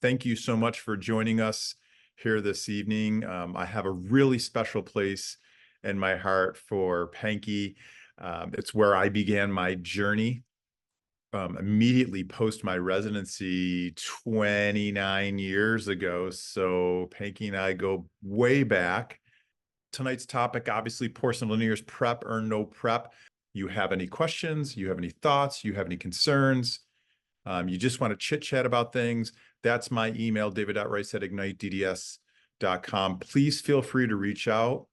Thank you so much for joining us here this evening. I have a really special place in my heart for Pankey. It's where I began my journey immediately post my residency 29 years ago. So Pankey and I go way back. Tonight's topic, obviously, porcelain veneers, prep or no prep. You have any questions? You have any thoughts? You have any concerns? You just want to chit chat about things? That's my email, david.rice@ignitedds.com. Please feel free to reach out.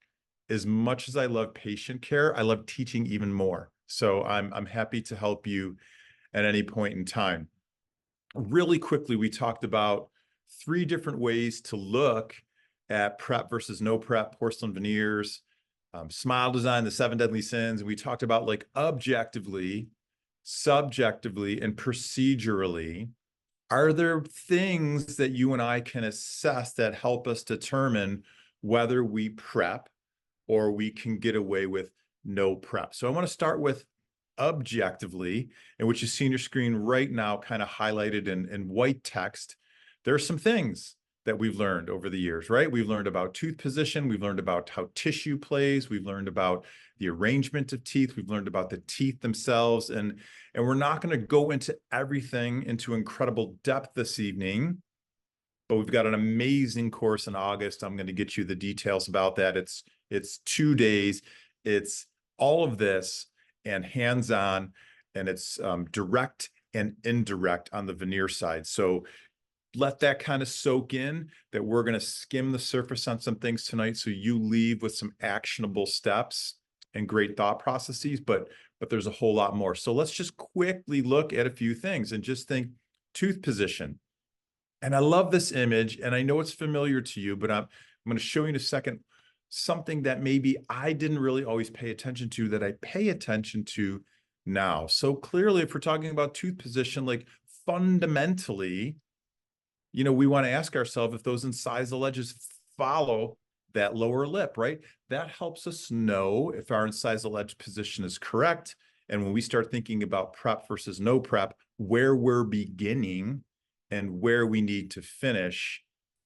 As much as I love patient care, I love teaching even more. So I'm happy to help you at any point in time. Really quickly, we talked about 3 different ways to look at prep versus no prep, porcelain veneers, smile design, the 7 deadly sins. And we talked about like objectively, subjectively, and procedurally, are there things that you and I can assess that help us determine whether we prep or we can get away with no prep? So I want to start with objectively, and what you see on your screen right now, kind of highlighted in white text. There are some things that we've learned over the years, right? We've learned about tooth position. We've learned about how tissue plays. We've learned about the arrangement of teeth. We've learned about the teeth themselves. And we're not going to go into everything into incredible depth this evening, but we've got an amazing course in August. I'm going to get you the details about that. It's 2 days. It's all of this and hands-on, and it's direct and indirect on the veneer side. So let that kind of soak in, that we're going to skim the surface on some things tonight so you leave with some actionable steps and great thought processes, but there's a whole lot more. So let's just quickly look at a few things and just think tooth position. And I love this image, and I know it's familiar to you, but I'm going to show you in a second something that maybe I didn't really always pay attention to that I pay attention to now. So clearly, if we're talking about tooth position, like fundamentally, we want to ask ourselves if those incisal edges follow that lower lip, right? That helps us know if our incisal edge position is correct. And when we start thinking about prep versus no prep, where we're beginning and where we need to finish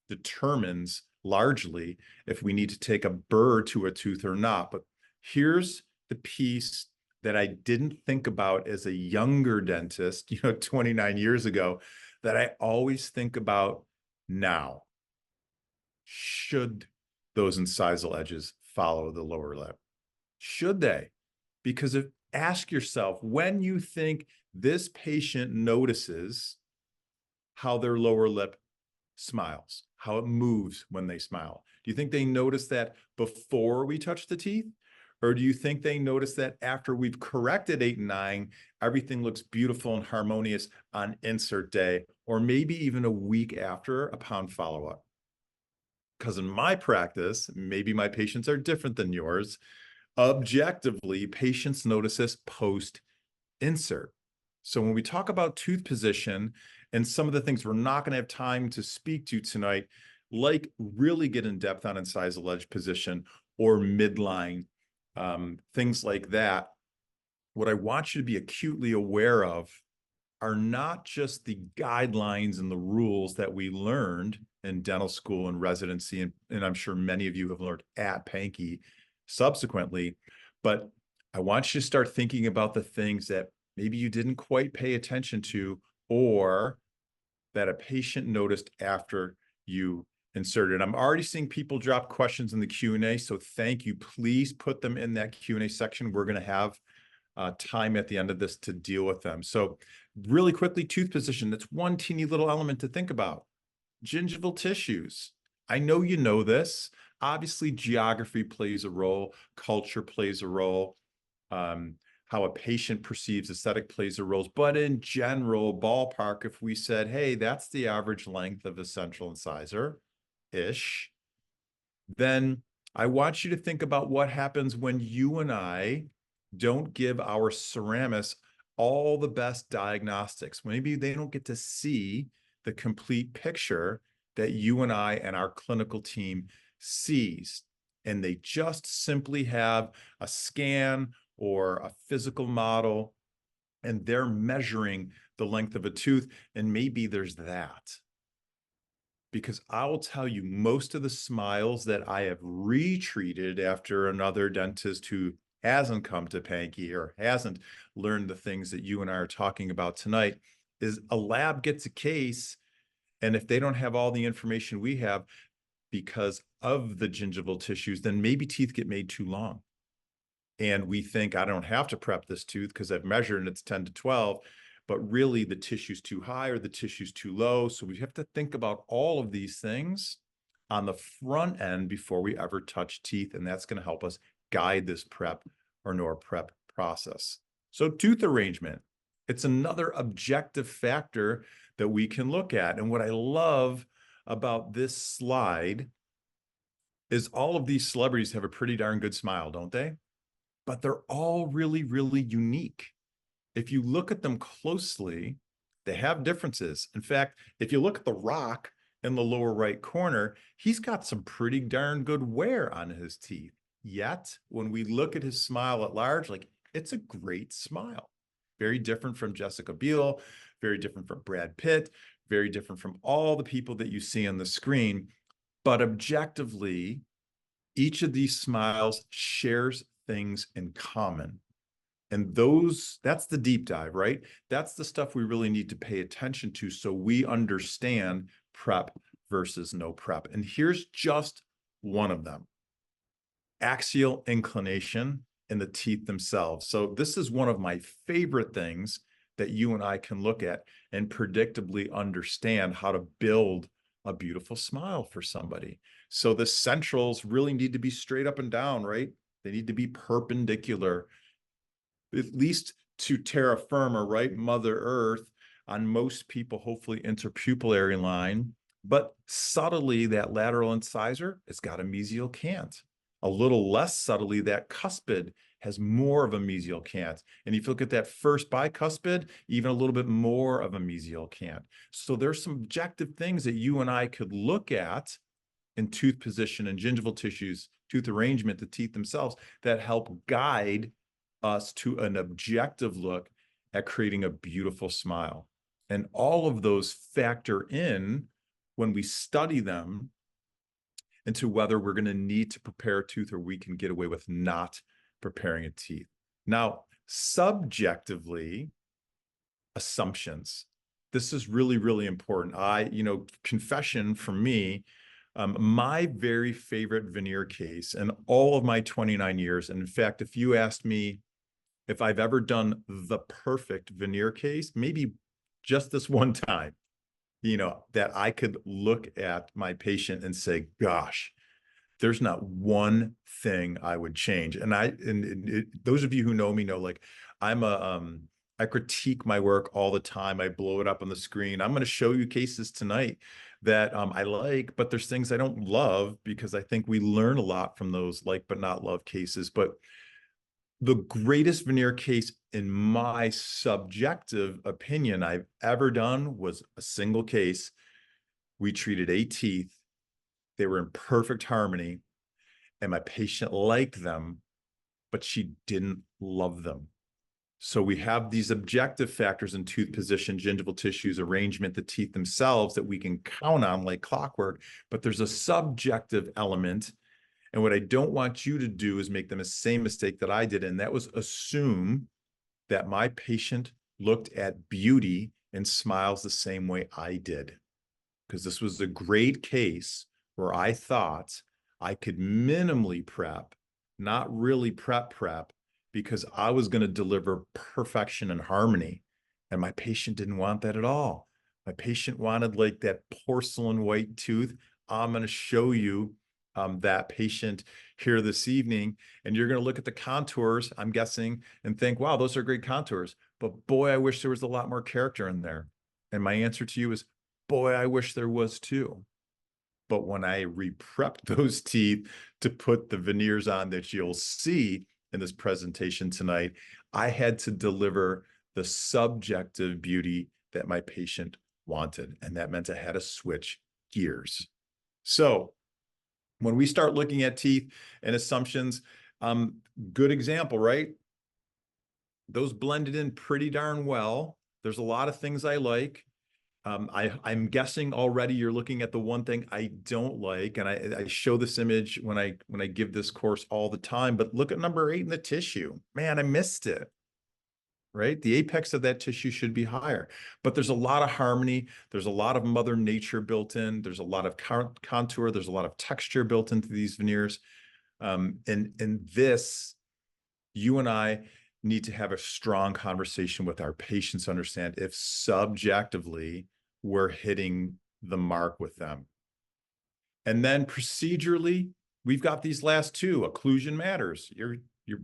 determines largely if we need to take a burr to a tooth or not. But here's the piece that I didn't think about as a younger dentist, 29 years ago, that I always think about now. Should those incisal edges follow the lower lip? Should they? Because ask yourself, when you think this patient notices how their lower lip smiles, how it moves when they smile, do you think they notice that before we touch the teeth? Or do you think they notice that after we've corrected 8 and 9, everything looks beautiful and harmonious on insert day, or maybe even a week after upon follow-up? Because in my practice, maybe my patients are different than yours. Objectively, patients notice this post-insert. So when we talk about tooth position and some of the things we're not going to have time to speak to tonight, like really get in depth on incisal edge position or midline, things like that, what I want you to be acutely aware of are not just the guidelines and the rules that we learned in dental school and residency, and I'm sure many of you have learned at Pankey subsequently, but I want you to start thinking about the things that maybe you didn't quite pay attention to, or that a patient noticed after you inserted. I'm already seeing people drop questions in the Q&A, so thank you. Please put them in that Q&A section. We're going to have time at the end of this to deal with them. So really quickly, tooth position, that's one teeny little element to think about. Gingival tissues. I know you know this. Obviously, geography plays a role. Culture plays a role. How a patient perceives aesthetic plays a role. But in general, ballpark, if we said, hey, that's the average length of a central incisor-ish, then I want you to think about what happens when you and I don't give our ceramists all the best diagnostics. Maybe they don't get to see the complete picture that you and I and our clinical team sees. And they just simply have a scan or a physical model, and they're measuring the length of a tooth, and maybe there's that. because I will tell you, most of the smiles that I have retreated after another dentist who hasn't come to Pankey or hasn't learned the things that you and I are talking about tonight is a lab gets a case, and if they don't have all the information we have because of the gingival tissues, then maybe teeth get made too long. And we think, I don't have to prep this tooth because I've measured and it's 10 to 12, but really the tissue's too high or the tissue's too low. So we have to think about all of these things on the front end before we ever touch teeth. And that's going to help us guide this prep or no prep process. So tooth arrangement, it's another objective factor that we can look at. And what I love about this slide is all of these celebrities have a pretty darn good smile, don't they? But they're all really, really unique. If you look at them closely, they have differences. In fact, if you look at The Rock in the lower right corner, he's got some pretty darn good wear on his teeth. Yet, when we look at his smile at large, like, it's a great smile. Very different from Jessica Biel, very different from Brad Pitt, very different from all the people that you see on the screen. But objectively, each of these smiles shares things in common. And that's the deep dive, right? That's the stuff we really need to pay attention to so we understand prep versus no prep. And here's just one of them: axial inclination in the teeth themselves. So this is one of my favorite things that you and I can look at and predictably understand how to build a beautiful smile for somebody. So the centrals really need to be straight up and down, right? They need to be perpendicular, at least to terra firma, right? Mother Earth, on most people, hopefully interpupillary line. But subtly, that lateral incisor, it's got a mesial cant. A little less subtly, that cuspid has more of a mesial cant. And if you look at that first bicuspid, even a little bit more of a mesial cant. So there's some objective things that you and I could look at in tooth position and gingival tissues, tooth arrangement, the teeth themselves, that help guide us to an objective look at creating a beautiful smile. And all of those factor in when we study them into whether we're going to need to prepare a tooth or we can get away with not preparing a teeth. Now, subjectively, assumptions. This is really, really important. Confession for me, my very favorite veneer case in all of my 29 years, and in fact, if you asked me if I've ever done the perfect veneer case, maybe just this one time, that I could look at my patient and say, gosh, there's not one thing I would change. And those of you who know me know, like, I critique my work all the time. I blow it up on the screen. I'm going to show you cases tonight that I like, but there's things I don't love because I think we learn a lot from those like but not love cases. But the greatest veneer case, in my subjective opinion, I've ever done was a single case. We treated 8 teeth. They were in perfect harmony, and my patient liked them, but she didn't love them. So we have these objective factors in tooth position, gingival tissues, arrangement, the teeth themselves that we can count on like clockwork, but there's a subjective element. And what I don't want you to do is make the same mistake that I did, and that was assume that my patient looked at beauty and smiles the same way I did. Because this was a great case where I thought I could minimally prep, not really prep, because I was going to deliver perfection and harmony. And my patient didn't want that at all. My patient wanted like that porcelain white tooth. I'm going to show you that patient here this evening, and you're going to look at the contours, I'm guessing, and think, wow, those are great contours. But boy, I wish there was a lot more character in there. And my answer to you is, boy, I wish there was too. But when I re-prepped those teeth to put the veneers on that you'll see in this presentation tonight, I had to deliver the subjective beauty that my patient wanted. And that meant I had to switch gears. So when we start looking at teeth and assumptions, good example, right? Those blended in pretty darn well. There's a lot of things I like. I'm guessing already you're looking at the one thing I don't like, and I show this image when I give this course all the time, but look at number 8 in the tissue. Man, I missed it, right? The apex of that tissue should be higher, but there's a lot of harmony. There's a lot of Mother Nature built in. There's a lot of contour. There's a lot of texture built into these veneers. And this, you and I need to have a strong conversation with our patients to understand if subjectively we're hitting the mark with them. And then procedurally, we've got these last two. Occlusion matters.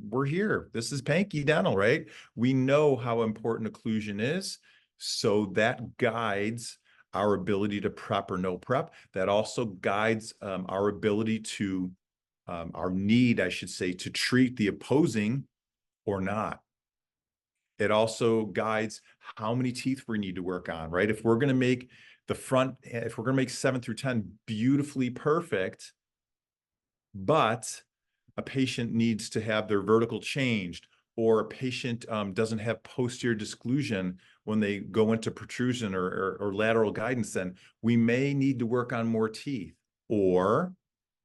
We're here. This is Pankey Dental, right? We know how important occlusion is. So that guides our ability to prep or no prep. That also guides our ability to, our need, I should say, to treat the opposing or not. It also guides how many teeth we need to work on, right? If we're going to make the front, if we're going to make 7 through 10 beautifully perfect, but a patient needs to have their vertical changed, or a patient doesn't have posterior disclusion when they go into protrusion or lateral guidance, then we may need to work on more teeth, or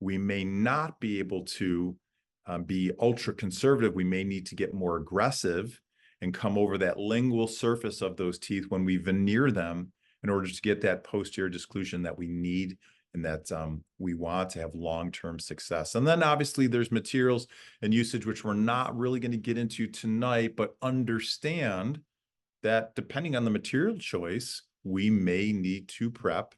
we may not be able to be ultra conservative. We may need to get more aggressive and come over that lingual surface of those teeth when we veneer them in order to get that posterior disclusion that we need and that we want to have long-term success. And then obviously there's materials and usage, which we're not really going to get into tonight, but understand that depending on the material choice, we may need to prep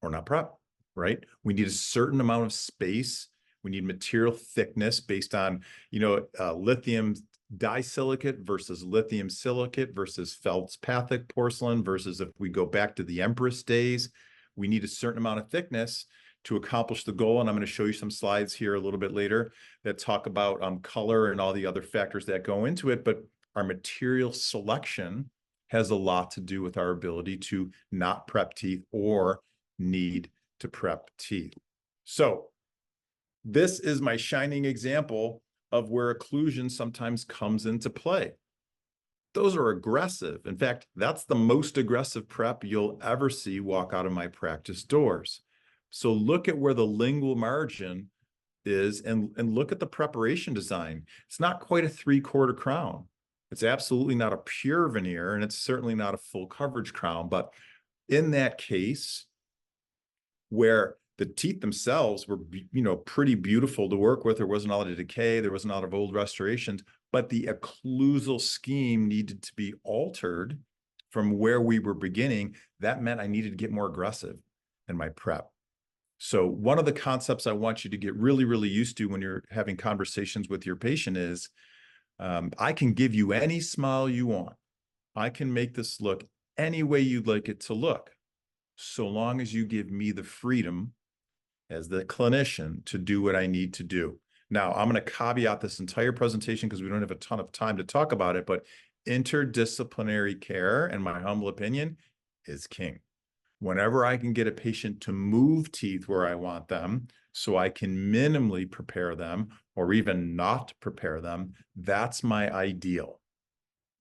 or not prep, right? We need a certain amount of space. We need material thickness based on, lithium disilicate versus lithium silicate versus feldspathic porcelain versus if we go back to the Empress days, we need a certain amount of thickness to accomplish the goal. And I'm going to show you some slides here a little bit later that talk about color and all the other factors that go into it. But our material selection has a lot to do with our ability to not prep teeth or need to prep teeth. So this is my shining example of where occlusion sometimes comes into play. Those are aggressive. In fact, that's the most aggressive prep you'll ever see walk out of my practice doors. So look at where the lingual margin is and look at the preparation design. It's not quite a 3/4 crown. It's absolutely not a pure veneer, and it's certainly not a full coverage crown. But in that case, where the teeth themselves were, pretty beautiful to work with. There wasn't a lot of decay. There wasn't a lot of old restorations, but the occlusal scheme needed to be altered from where we were beginning. That meant I needed to get more aggressive in my prep. So one of the concepts I want you to get really, really used to when you're having conversations with your patient is, I can give you any smile you want. I can make this look any way you'd like it to look, so long as you give me the freedom as the clinician to do what I need to do. Now, I'm going to caveat this entire presentation because we don't have a ton of time to talk about it, but interdisciplinary care, in my humble opinion, is king. Whenever I can get a patient to move teeth where I want them, so I can minimally prepare them or even not prepare them, that's my ideal.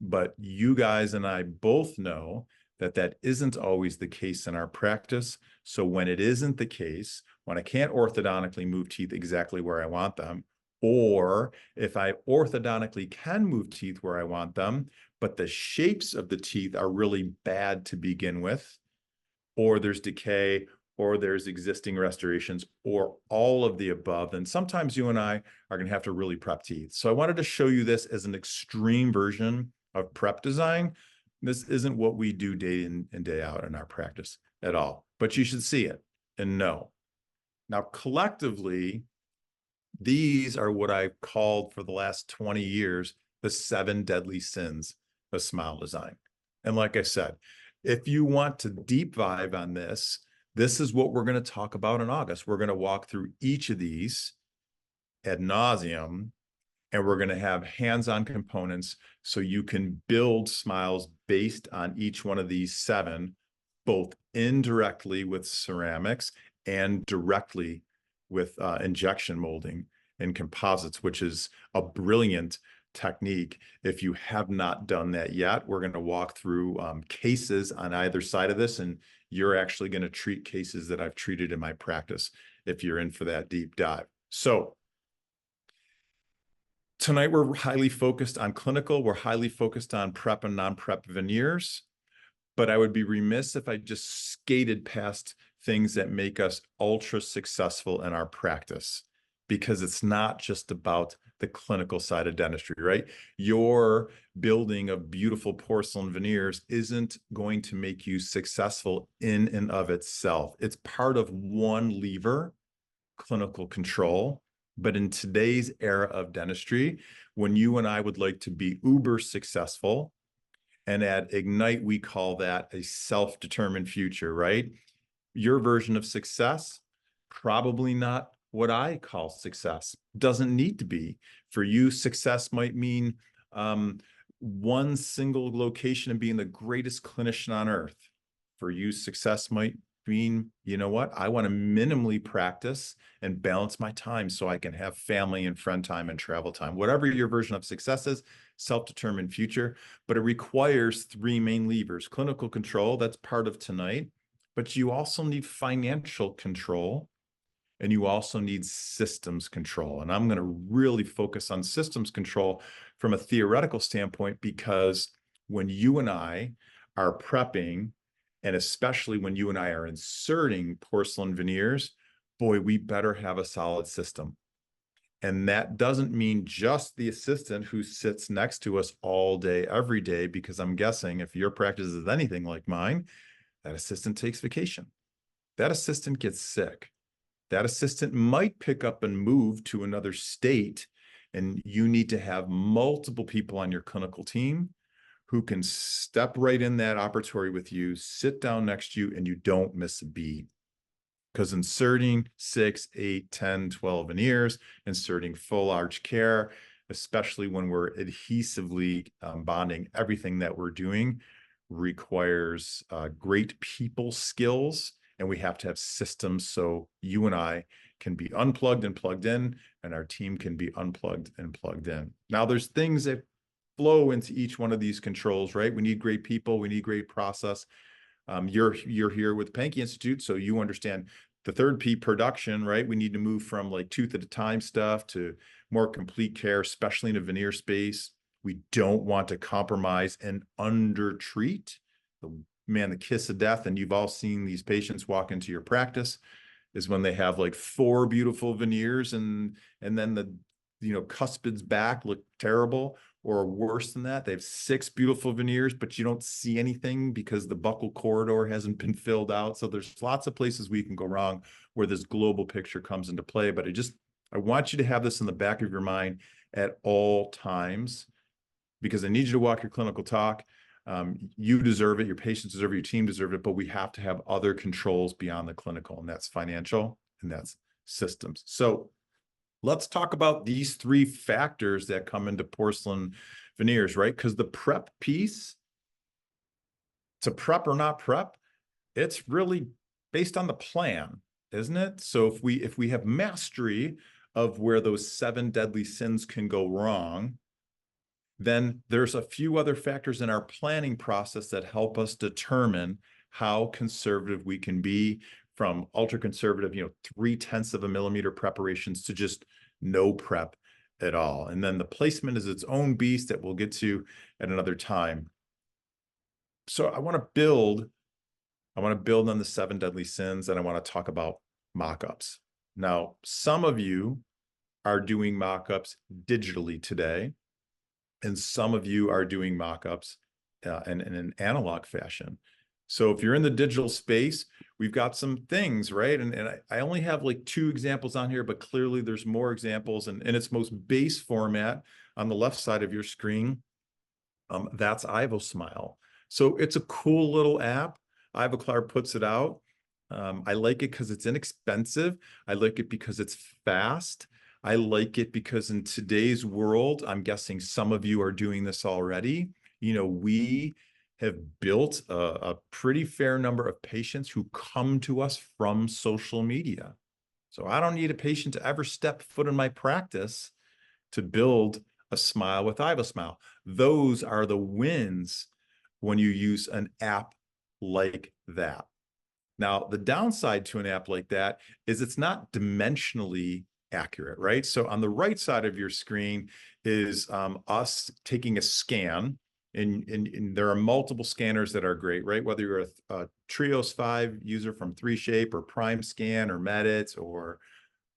But you guys and I both know that that isn't always the case in our practice. So when it isn't the case, when I can't orthodontically move teeth exactly where I want them, or if I orthodontically can move teeth where I want them, but the shapes of the teeth are really bad to begin with, or there's decay, or there's existing restorations, or all of the above, then sometimes you and I are going to have to really prep teeth. So I wanted to show you this as an extreme version of prep design. This isn't what we do day in and day out in our practice at all, but you should see it and know. Now, collectively, these are what I've called for the last 20 years, the 7 deadly sins of smile design. And like I said, if you want to deep dive on this, this is what we're going to talk about in August. We're going to walk through each of these ad nauseum, and we're going to have hands-on components so you can build smiles based on each one of these 7, both indirectly with ceramics and directly with injection molding and composites, which is a brilliant technique. If you have not done that yet, we're going to walk through cases on either side of this, and you're actually going to treat cases that I've treated in my practice if you're in for that deep dive. So tonight we're highly focused on clinical, we're highly focused on prep and non-prep veneers, but I would be remiss if I just skated past things that make us ultra successful in our practice, because it's not just about the clinical side of dentistry, right? Your building of beautiful porcelain veneers isn't going to make you successful in and of itself. It's part of one lever, clinical control. But in today's era of dentistry, when you and I would like to be uber successful, and at Ignite, we call that a self-determined future, right? Your version of success, probably not what I call success. Doesn't need to be. For you, success might mean one single location and being the greatest clinician on earth. For you, success might mean, you know what? I want to minimally practice and balance my time so I can have family and friend time and travel time. Whatever your version of success is, self-determined future, but it requires three main levers. Clinical control, that's part of tonight, but you also need financial control, and you also need systems control. And I'm going to really focus on systems control from a theoretical standpoint, because when you and I are prepping, and especially when you and I are inserting porcelain veneers, boy, we better have a solid system. And that doesn't mean just the assistant who sits next to us all day, every day, because I'm guessing if your practice is anything like mine, that assistant takes vacation. That assistant gets sick. That assistant might pick up and move to another state, and you need to have multiple people on your clinical team who can step right in that operatory with you, sit down next to you, and you don't miss a beat. Because inserting 6, 8, 10, 12 veneers, inserting full arch care, especially when we're adhesively bonding everything that we're doing, requires great people skills, and we have to have systems so you and I can be unplugged and plugged in, and our team can be unplugged and plugged in. Now, there's things that flow into each one of these controls, right? We need great people, we need great process. You're here with Pankey Institute, so you understand the third P, production, right? We need to move from like tooth at a time stuff to more complete care, especially in a veneer space. We don't want to compromise and undertreat. The kiss of death, and you've all seen these patients walk into your practice, is when they have like 4 beautiful veneers and then the cuspids back look terrible, or worse than that, they have 6 beautiful veneers, but you don't see anything because the buccal corridor hasn't been filled out. So there's lots of places we can go wrong where this global picture comes into play. But I want you to have this in the back of your mind at all times, because I need you to walk your clinical talk. You deserve it, your patients deserve it, your team deserve it, but we have to have other controls beyond the clinical, and that's financial and that's systems. So let's talk about these 3 factors that come into porcelain veneers, right? Because the prep piece, to prep or not prep, it's really based on the plan, isn't it? So if we have mastery of where those 7 deadly sins can go wrong, then there's a few other factors in our planning process that help us determine how conservative we can be, from ultra conservative, 0.3 of a millimeter preparations to just no prep at all. And then the placement is its own beast that we'll get to at another time. So I want to build on the 7 deadly sins, and I want to talk about mock-ups. Now, some of you are doing mock-ups digitally today, and some of you are doing mock-ups in an analog fashion. So if you're in the digital space, we've got some things, right? And I only have like 2 examples on here, but clearly there's more examples. And in its most base format on the left side of your screen, that's IvoSmile. So it's a cool little app. Ivoclar puts it out. I like it because it's inexpensive. I like it because it's fast. I like it because in today's world, I'm guessing some of you are doing this already. We have built a pretty fair number of patients who come to us from social media. So I don't need a patient to ever step foot in my practice to build a smile with IvoSmile. Those are the wins when you use an app like that. Now, the downside to an app like that is it's not dimensionally accurate, right? So on the right side of your screen is us taking a scan, and there are multiple scanners that are great, right? Whether you're a Trios 5 user from 3Shape or Prime Scan or Medit or,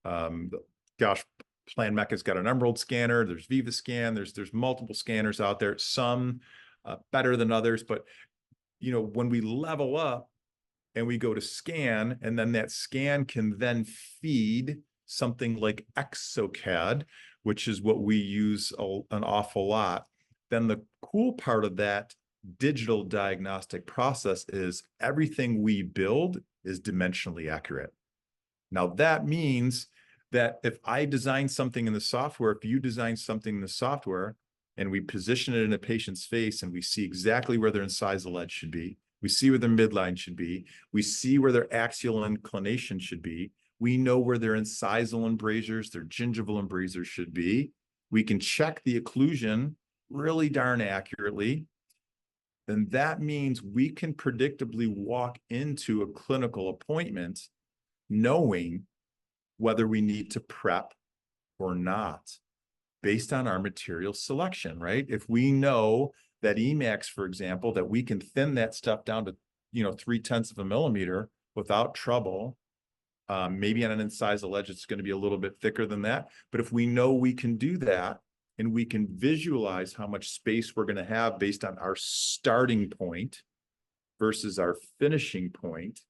gosh, Plan Mecca's got an Emerald scanner. There's VivaScan. There's multiple scanners out there, some better than others. But, you know, when we level up, and we go to scan, and then that scan can then feed something like exocad, which is what we use an awful lot. Then the cool part of that digital diagnostic process is everything we build is dimensionally accurate. Now that means that if I design something in the software, if you design something in the software, and we position it in a patient's face and we see exactly where their incisal edge should be, we see where their midline should be, we see where their axial inclination should be, we know where their incisal embrasures, their gingival embrasures should be, we can check the occlusion really darn accurately, then that means we can predictably walk into a clinical appointment knowing whether we need to prep or not based on our material selection, right? If we know that Emax, for example, that we can thin that stuff down to, you know, 0.3 of a millimeter without trouble. Maybe on an incisal edge, it's going to be a little bit thicker than that. But if we know we can do that, and we can visualize how much space we're going to have based on our starting point versus our finishing point,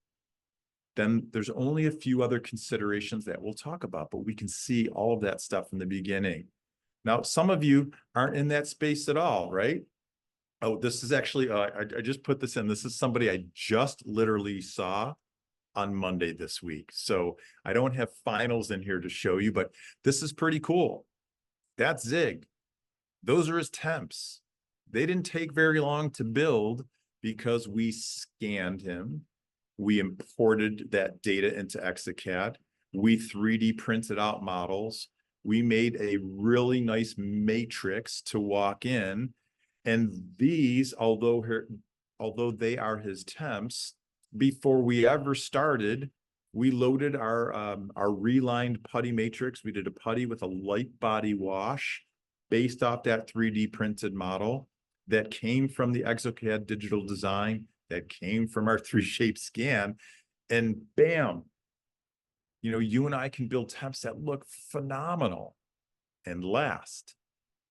then there's only a few other considerations that we'll talk about, but we can see all of that stuff in the beginning. Now, some of you aren't in that space at all, right? Oh, this is actually, I just put this in. This is somebody I just literally saw on Monday this week. So I don't have finals in here to show you, but this is pretty cool. That's Zig. Those are his temps. They didn't take very long to build because we scanned him. We imported that data into Exocad. We 3D printed out models. We made a really nice matrix to walk in. And these, although they are his temps, before we ever started, we loaded our relined putty matrix. We did a putty with a light body wash based off that 3D printed model that came from the Exocad digital design, that came from our 3Shape scan. And bam, you know, you and I can build temps that look phenomenal and last.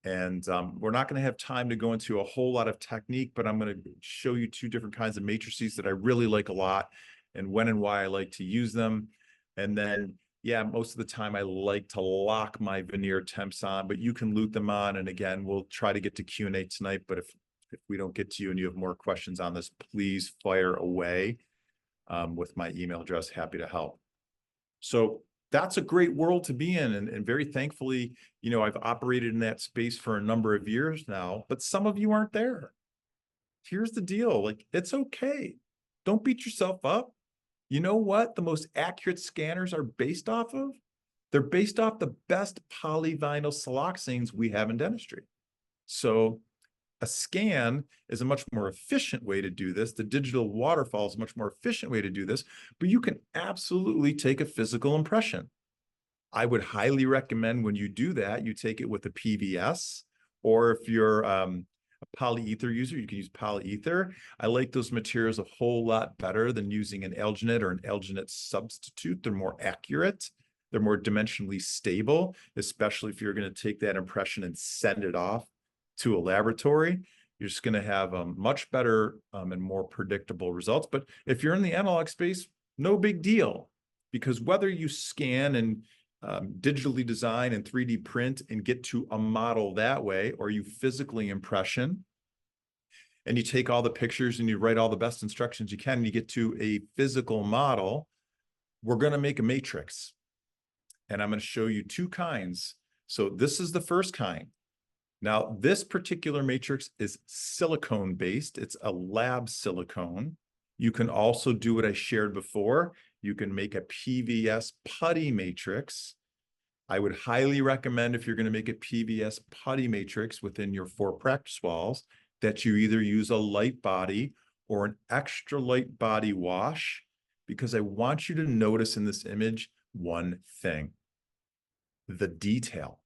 And we're not going to have time to go into a whole lot of technique, but I'm going to show you two different kinds of matrices that I really like a lot and when and why I like to use them. And then, yeah, most of the time I like to lock my veneer temps on, but you can loop them on. And again, we'll try to get to Q&A tonight, but if we don't get to you and you have more questions on this, please fire away with my email address. Happy to help. So that's a great world to be in. And very thankfully, you know, I've operated in that space for a number of years now, but some of you aren't there. Here's the deal. Like, it's okay. Don't beat yourself up. You know what the most accurate scanners are based off of? They're based off the best polyvinyl siloxanes we have in dentistry. So a scan is a much more efficient way to do this. The digital waterfall is a much more efficient way to do this, but you can absolutely take a physical impression. I would highly recommend when you do that, you take it with a PVS, or if you're a polyether user, you can use polyether. I like those materials a whole lot better than using an alginate or an alginate substitute. They're more accurate. They're more dimensionally stable, especially if you're going to take that impression and send it off to a laboratory. You're just going to have much better and more predictable results. But if you're in the analog space, no big deal, because whether you scan and digitally design and 3D print and get to a model that way, or you physically impression and you take all the pictures and you write all the best instructions you can and you get to a physical model, we're going to make a matrix. And I'm going to show you two kinds. So this is the first kind. Now, this particular matrix is silicone based. It's a lab silicone. You can also do what I shared before. You can make a PVS putty matrix. I would highly recommend, if you're going to make a PVS putty matrix within your 4 practice walls, that you either use a light body or an extra light body wash, because I want you to notice in this image one thing: the detail.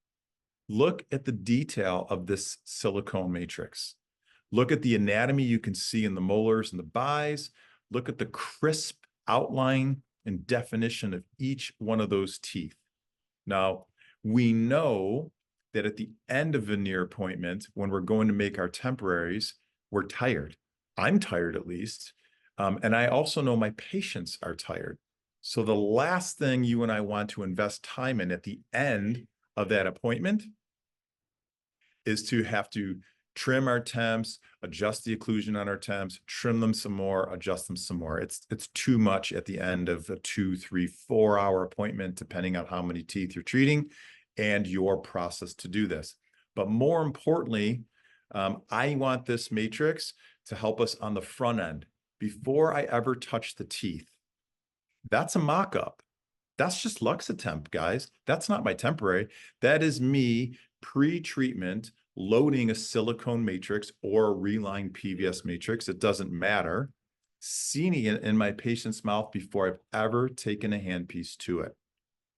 Look at the detail of this silicone matrix. Look at the anatomy you can see in the molars and the bis. Look at the crisp outline and definition of each one of those teeth. Now, we know that at the end of veneer appointment, when we're going to make our temporaries, we're tired. I'm tired, at least. And I also know my patients are tired. So the last thing you and I want to invest time in at the end of that appointment is to have to trim our temps, adjust the occlusion on our temps, trim them some more, adjust them some more. It's too much at the end of a 2, 3, 4 hour appointment, depending on how many teeth you're treating and your process to do this. But more importantly, I want this matrix to help us on the front end. Before I ever touch the teeth, that's a mock-up. That's just Luxatemp, guys. That's not my temporary. That is me pre-treatment loading a silicone matrix or a relined PVS matrix. It doesn't matter. Seeing it in my patient's mouth before I've ever taken a handpiece to it.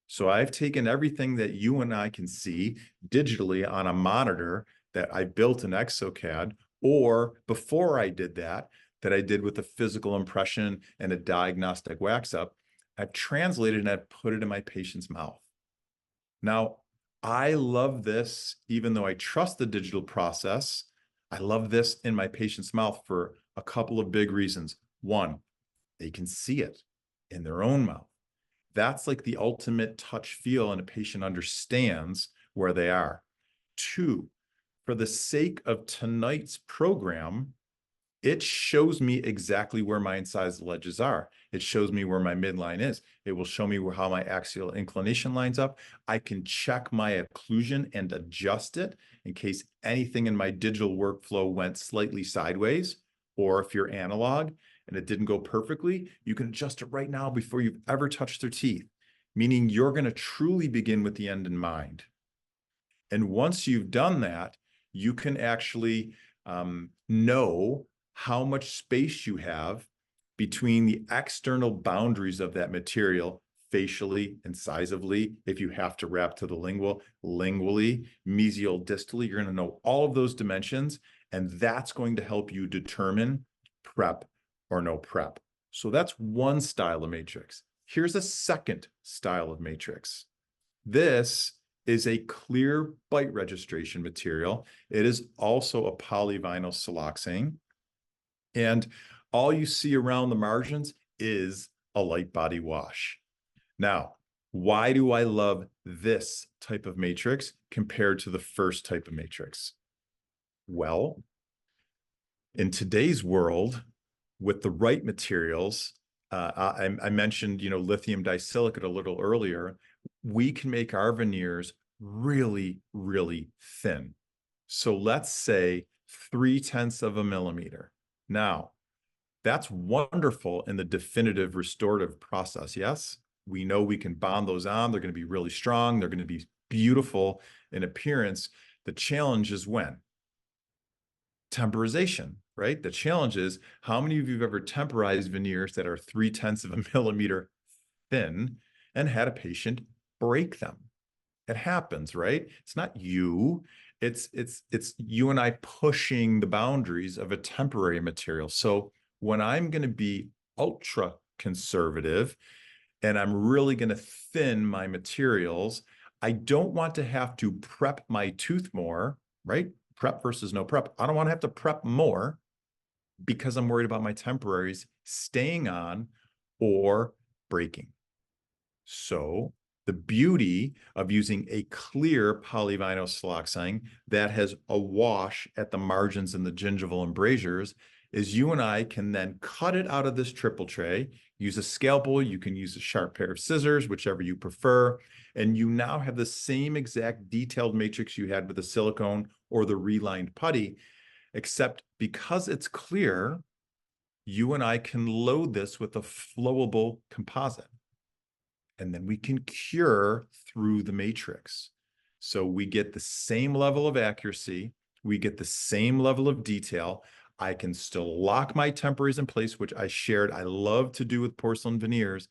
So I've taken everything that you and I can see digitally on a monitor that I built in exocad, or before I did that, that I did with a physical impression and a diagnostic wax up. I've translated and I've put it in my patient's mouth. Now, I love this, even though I trust the digital process. I love this in my patient's mouth for a couple of big reasons. One, they can see it in their own mouth. That's like the ultimate touch feel, and a patient understands where they are. Two, for the sake of tonight's program, it shows me exactly where my incised ledges are. It shows me where my midline is. It will show me how my axial inclination lines up. I can check my occlusion and adjust it in case anything in my digital workflow went slightly sideways, or if you're analog and it didn't go perfectly, you can adjust it right now before you've ever touched their teeth, meaning you're going to truly begin with the end in mind. And once you've done that, you can actually know how much space you have between the external boundaries of that material, facially, incisively, if you have to wrap to the lingual, lingually, mesial, distally. You're going to know all of those dimensions, and that's going to help you determine prep or no prep. So that's one style of matrix. Here's a second style of matrix. This is a clear bite registration material. It is also a polyvinyl siloxane. And all you see around the margins is a light body wash. Now, why do I love this type of matrix compared to the first type of matrix? Well, in today's world, with the right materials, I mentioned, lithium disilicate a little earlier, we can make our veneers really, really thin. So let's say 0.3 of a millimeter. Now, that's wonderful in the definitive restorative process. Yes, we know we can bond those on. They're going to be really strong. They're going to be beautiful in appearance. The challenge is when? Temporization, right? The challenge is, how many of you have ever temporized veneers that are 0.3 of a millimeter thin and had a patient break them? It happens, right? It's not you. It's you and I pushing the boundaries of a temporary material. So when I'm going to be ultra conservative and I'm really going to thin my materials, I don't want to have to prep my tooth more, right? Prep versus no prep. I don't want to have to prep more because I'm worried about my temporaries staying on or breaking. So the beauty of using a clear polyvinyl siloxane that has a wash at the margins and the gingival embrasures is you and I can then cut it out of this triple tray, use a scalpel, you can use a sharp pair of scissors, whichever you prefer, and you now have the same exact detailed matrix you had with the silicone or the relined putty, except because it's clear, you and I can load this with a flowable composite. and then we can cure through the matrix. So we get the same level of accuracy, we get the same level of detail. I can still lock my temporaries in place, which I shared I love to do with porcelain veneers,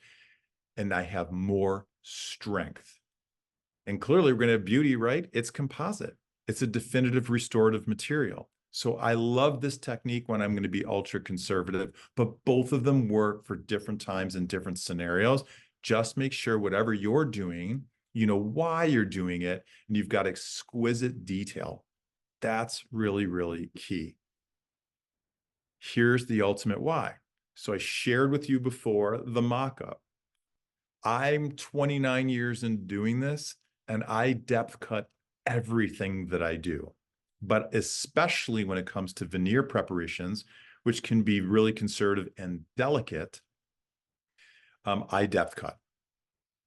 and I have more strength. And clearly we're going to have beauty, right? It's composite. It's a definitive restorative material. So I love this technique when I'm going to be ultra conservative, but both of them work for different times and different scenarios. Just make sure whatever you're doing, you know why you're doing it, and you've got exquisite detail. That's really, really key. Here's the ultimate why. So I shared with you before the mock-up. I'm 29 years in doing this, and I depth cut everything that I do, but especially when it comes to veneer preparations, which can be really conservative and delicate, I depth cut.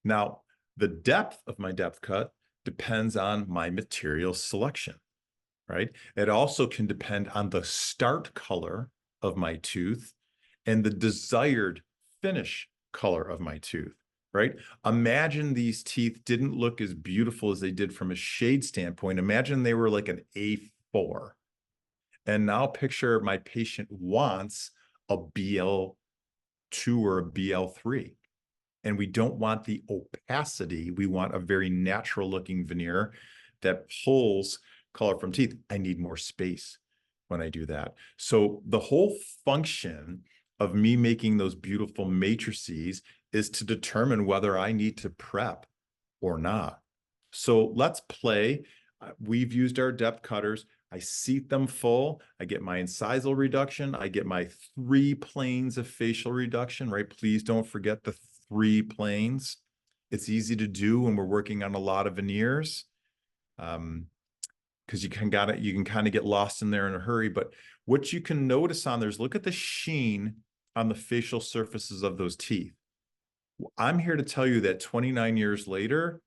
Now, the depth of my depth cut depends on my material selection, right? It also can depend on the start color of my tooth and the desired finish color of my tooth, right? Imagine these teeth didn't look as beautiful as they did from a shade standpoint. Imagine they were like an A4. And now picture my patient wants a BL2 or a BL3. And we don't want the opacity. We want a very natural looking veneer that pulls color from teeth. I need more space when I do that. So the whole function of me making those beautiful matrices is to determine whether I need to prep or not. So let's play. We've used our depth cutters. I seat them full. I get my incisal reduction. I get my 3 planes of facial reduction, right? Please don't forget the 3 planes. It's easy to do when we're working on a lot of veneers, because you can kind of get lost in there in a hurry. But what you can notice on there is look at the sheen on the facial surfaces of those teeth. I'm here to tell you that 29 years later,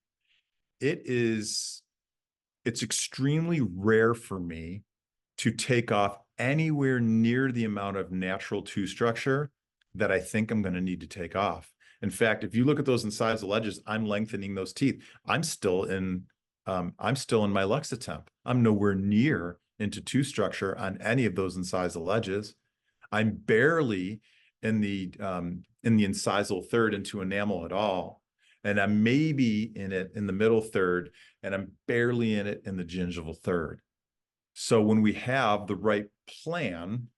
it's extremely rare for me to take off anywhere near the amount of natural tooth structure that I think I'm going to need to take off. In fact, if you look at those incisal edges, I'm lengthening those teeth. I'm still in my Lux attempt. I'm nowhere near into tooth structure on any of those incisal edges. I'm barely in the incisal third into enamel at all. And I'm maybe in it in the middle third, and I'm barely in it in the gingival third. So when we have the right plan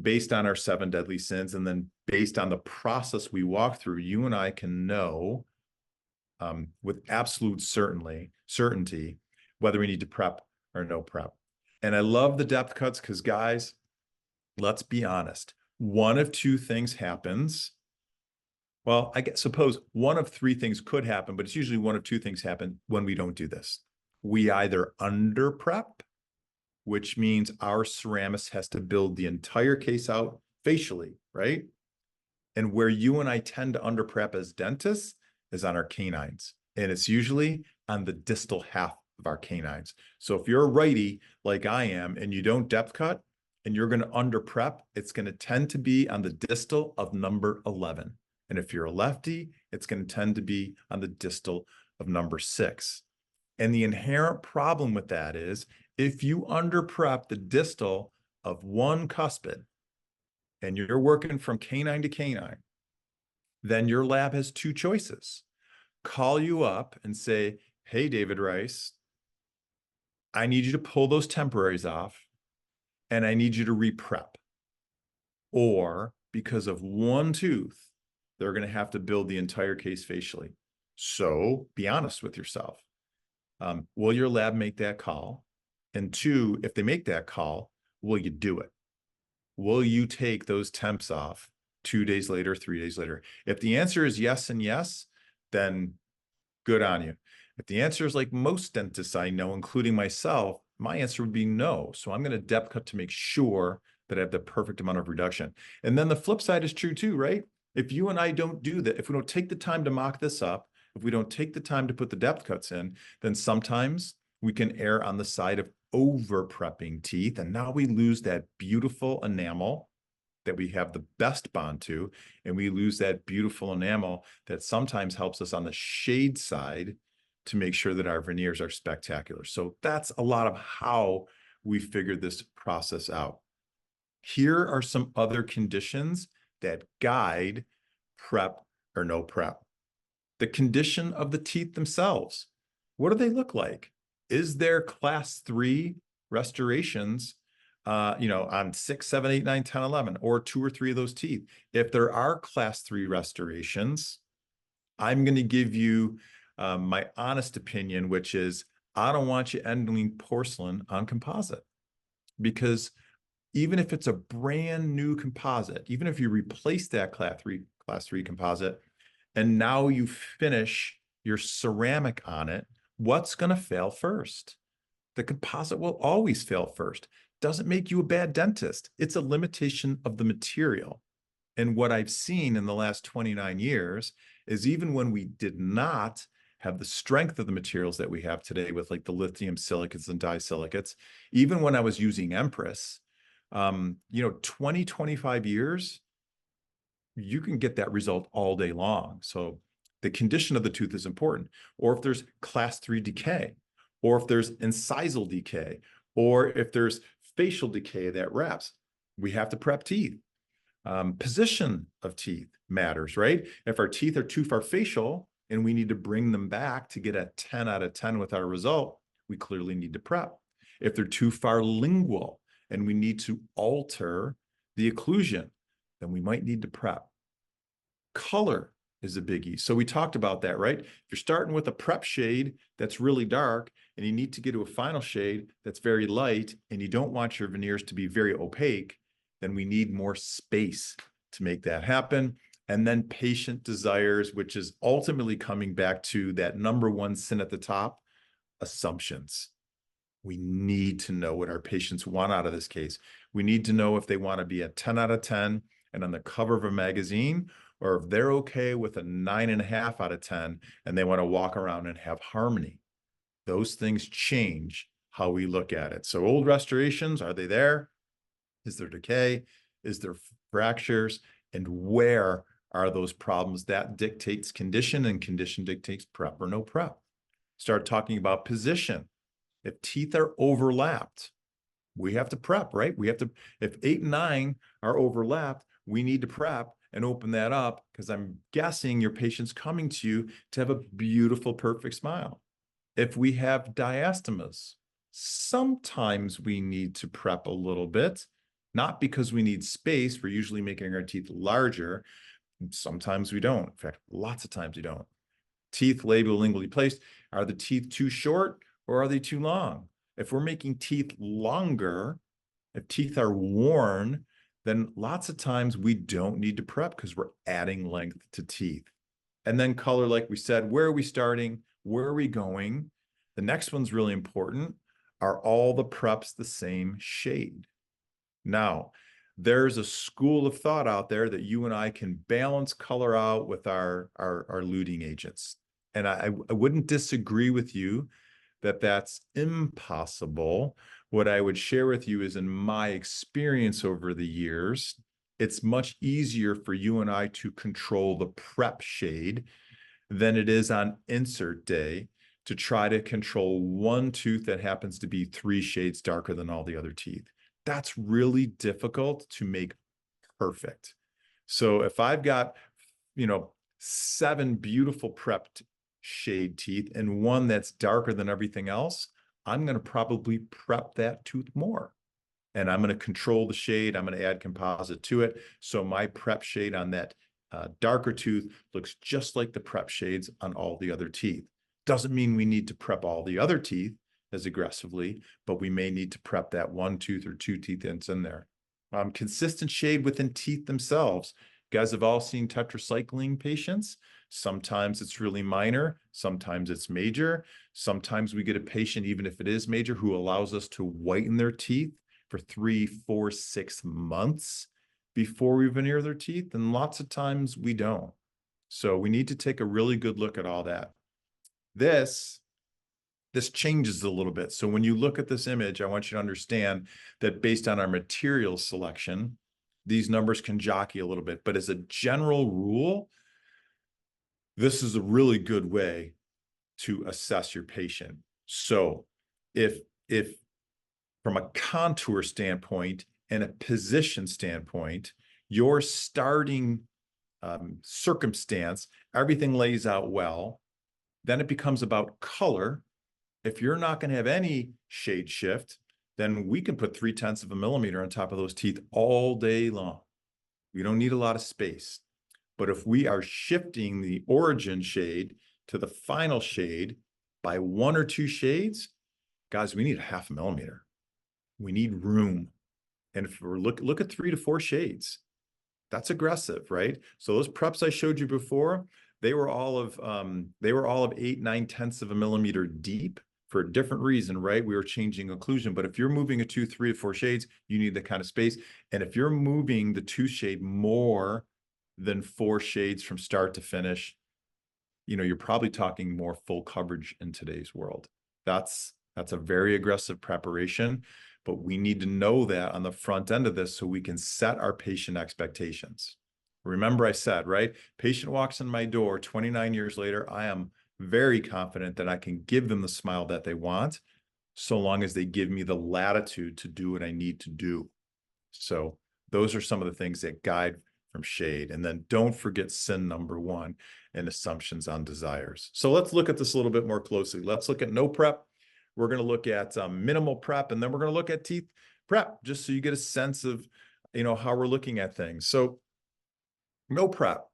based on our 7 deadly sins, and then based on the process we walk through, you and I can know with absolute certainty whether we need to prep or no prep. And I love the depth cuts because, guys, let's be honest. One of 2 things happens. Well, suppose one of 3 things could happen, but it's usually one of 2 things happen when we don't do this. We either under prep, which means our ceramist has to build the entire case out facially, right? And where you and I tend to under prep as dentists is on our canines. And it's usually on the distal half of our canines. So if you're a righty like I am and you don't depth cut and you're going to under prep, it's going to tend to be on the distal of number 11. And if you're a lefty, it's going to tend to be on the distal of number 6. And the inherent problem with that is if you under prep the distal of one cuspid and you're working from canine to canine, then your lab has 2 choices. Call you up and say, hey, David Rice, I need you to pull those temporaries off and I need you to re-prep. Or because of one tooth, they're going to have to build the entire case facially. So be honest with yourself. Will your lab make that call? And 2, if they make that call, will you do it? Will you take those temps off 2 days later, 3 days later? If the answer is yes and yes, then good on you. If the answer is like most dentists I know, including myself, my answer would be no. So I'm going to depth cut to make sure that I have the perfect amount of reduction. And then the flip side is true too, right? If you and I don't do that, if we don't take the time to mock this up, if we don't take the time to put the depth cuts in, then sometimes we can err on the side of over prepping teeth. And now we lose that beautiful enamel that we have the best bond to, and we lose that beautiful enamel that sometimes helps us on the shade side to make sure that our veneers are spectacular. So that's a lot of how we figured this process out. Here are some other conditions that guide prep or no prep. The condition of the teeth themselves. What do they look like? Is there class 3 restorations, on 6, 7, 8, 9, 10, 11, or 2 or 3 of those teeth? If there are class 3 restorations, I'm going to give you my honest opinion, which is I don't want you ending porcelain on composite, because even if it's a brand new composite, even if you replace that class 3 composite, and now you finish your ceramic on it, what's going to fail first? The composite will always fail first. Doesn't make you a bad dentist. It's a limitation of the material. And what I've seen in the last 29 years is even when we did not have the strength of the materials that we have today with like the lithium silicates and disilicates, even when I was using Empress, 20, 25 years, you can get that result all day long. So the condition of the tooth is important. Or if there's class 3 decay, or if there's incisal decay, or if there's facial decay that wraps, we have to prep teeth. Position of teeth matters, right? If our teeth are too far facial and we need to bring them back to get a 10 out of 10 with our result, we clearly need to prep. If they're too far lingual and we need to alter the occlusion, then we might need to prep. Color is a biggie. So we talked about that, right? If you're starting with a prep shade that's really dark and you need to get to a final shade that's very light and you don't want your veneers to be very opaque, then we need more space to make that happen. And then patient desires, which is ultimately coming back to that number one sin at the top, assumptions. We need to know what our patients want out of this case. We need to know if they want to be a 10 out of 10 and on the cover of a magazine, or if they're okay with a 9.5 out of 10 and they want to walk around and have harmony. Those things change how we look at it. So old restorations, are they there? Is there decay? Is there fractures? And where are those problems? That dictates condition, and condition dictates prep or no prep. Start talking about position. If teeth are overlapped, we have to prep, right? We have to, if 8 and 9 are overlapped, we need to prep and open that up, because I'm guessing your patient's coming to you to have a beautiful, perfect smile. If we have diastemas, sometimes we need to prep a little bit, not because we need space. We're usually making our teeth larger. Sometimes we don't. In fact, lots of times we don't. Teeth labiolingually placed. Are the teeth too short or are they too long? If we're making teeth longer, if teeth are worn, then lots of times we don't need to prep because we're adding length to teeth. And then color, like we said, where are we starting? Where are we going? The next one's really important. Are all the preps the same shade? Now, there's a school of thought out there that you and I can balance color out with our luting agents. And I wouldn't disagree with you that that's impossible. What I would share with you is, in my experience over the years, it's much easier for you and I to control the prep shade than it is on insert day to try to control one tooth that happens to be 3 shades darker than all the other teeth. That's really difficult to make perfect. So if I've got, 7 beautiful prepped shade teeth and one that's darker than everything else, I'm going to probably prep that tooth more. And I'm going to control the shade. I'm going to add composite to it. So my prep shade on that darker tooth looks just like the prep shades on all the other teeth. Doesn't mean we need to prep all the other teeth as aggressively, but we may need to prep that 1 tooth or 2 teeth that's in there. Consistent shade within teeth themselves. You guys have all seen tetracycline patients. Sometimes it's really minor. Sometimes it's major. Sometimes we get a patient, even if it is major, who allows us to whiten their teeth for 3, 4, 6 months before we veneer their teeth. And lots of times we don't. So we need to take a really good look at all that. This changes a little bit. So when you look at this image, I want you to understand that based on our material selection, these numbers can jockey a little bit, but as a general rule, this is a really good way to assess your patient. So if from a contour standpoint and a position standpoint, your starting circumstance, everything lays out well, then it becomes about color. If you're not going to have any shade shift, then we can put 0.3 of a millimeter on top of those teeth all day long. We don't need a lot of space. But if we are shifting the origin shade to the final shade by 1 or 2 shades, guys, we need 0.5 millimeter. We need room. And if we're look at 3 to 4 shades, that's aggressive, right? So those preps I showed you before, they were all of 8, 9/10 of a millimeter deep for a different reason, right? We were changing occlusion, but if you're moving a 2, 3 to 4 shades, you need that kind of space. And if you're moving the 2 shade more than 4 shades from start to finish, you know, you're probably talking more full coverage in today's world. That's a very aggressive preparation, but we need to know that on the front end of this so we can set our patient expectations. Remember I said, right? Patient walks in my door 29 years later, I am very confident that I can give them the smile that they want, so long as they give me the latitude to do what I need to do. So those are some of the things that guide from shade. And then don't forget sin number 1 and assumptions on desires. So let's look at this a little bit more closely. Let's look at no prep. We're going to look at minimal prep, and then we're going to look at teeth prep, just so you get a sense of, you know, how we're looking at things. So no prep,